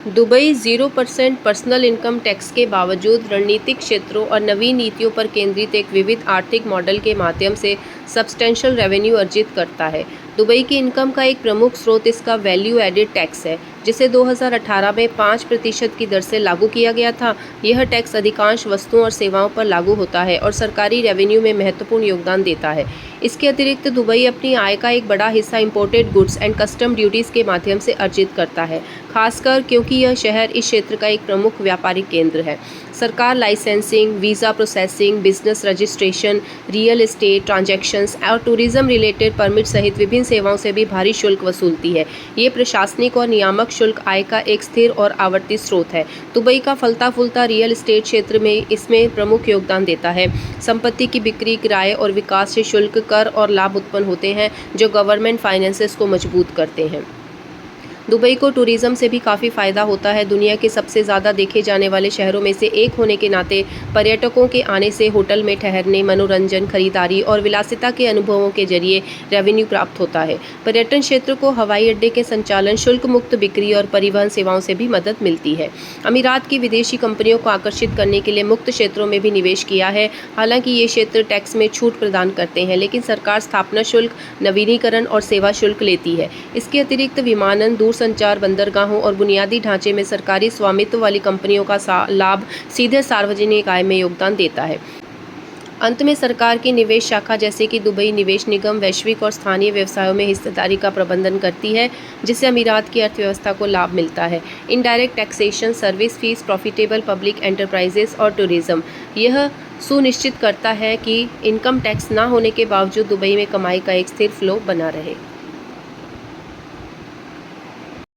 Dubai 0% personal income tax के बावजूद रणनीतिक क्षेत्रों और नवीन नीतियों पर केंद्रित एक विविध आर्थिक मॉडल के माध्यम से सब्सटेंशियल रेवेन्यू अर्जित करता है। दुबई की इनकम का एक प्रमुख स्रोत इसका वैल्यू एडेड टैक्स है, जिसे 2018 में 5% की दर से लागू किया गया था। यह टैक्स अधिकांश वस्तुओं और सेवाओं पर लागू होता है और सरकारी रेवेन्यू में महत्वपूर्ण योगदान देता है। इसके अतिरिक्त दुबई अपनी आय का एक बड़ा हिस्सा imported goods and custom duties के माध्यम से अर्जित करता है, खासकर क्योंकि यह शहर इस क्षेत्र का एक प्रमुख व्यापारिक केंद्र है। सरकार licensing, visa processing, business registration, real estate transactions और टूरिज्म रिलेटेड परमिट सहित विभिन्न सेवाओं से भी भारी शुल्क वसूलती है। ये प्रशासनिक और नियामक शुल्क आय का एक स्थिर और आवर्ती स्रोत है। दुबई का फलता फूलता रियल एस्टेट क्षेत्र में इसमें प्रमुख योगदान देता है। संपत्ति की बिक्री, किराए और विकास से शुल्क, कर और लाभ उत्पन्न होते हैं, जो गवर्नमेंट फाइनेंसेस को मजबूत करते हैं। दुबई को टूरिज़्म से भी काफ़ी फ़ायदा होता है। दुनिया के सबसे ज़्यादा देखे जाने वाले शहरों में से एक होने के नाते पर्यटकों के आने से होटल में ठहरने, मनोरंजन, खरीदारी और विलासिता के अनुभवों के जरिए रेवेन्यू प्राप्त होता है। पर्यटन क्षेत्र को हवाई अड्डे के संचालन, शुल्क मुक्त बिक्री और परिवहन सेवाओं से भी मदद मिलती है। अमीरात की विदेशी कंपनियों को आकर्षित करने के लिए मुक्त क्षेत्रों में भी निवेश किया है। हालांकि ये क्षेत्र टैक्स में छूट प्रदान करते हैं, लेकिन सरकार स्थापना शुल्क, नवीनीकरण और सेवा शुल्क लेती है। इसके अतिरिक्त विमानन, दूरसंचार, बंदरगाहों और बुनियादी ढांचे में सरकारी स्वामित्व वाली कंपनियों का लाभ सीधे सार्वजनिक आय में योगदान देता है। अंत में सरकार की निवेश शाखा जैसे कि दुबई निवेश निगम वैश्विक और स्थानीय व्यवसायों में हिस्सेदारी का प्रबंधन करती है, जिससे अमीरात की अर्थव्यवस्था को लाभ मिलता है। Indirect taxation, service fees, profitable public enterprises और टूरिज्म यह सुनिश्चित करता है कि इनकम टैक्स ना होने के बावजूद दुबई में कमाई का एक स्थिर फ्लो बना रहे।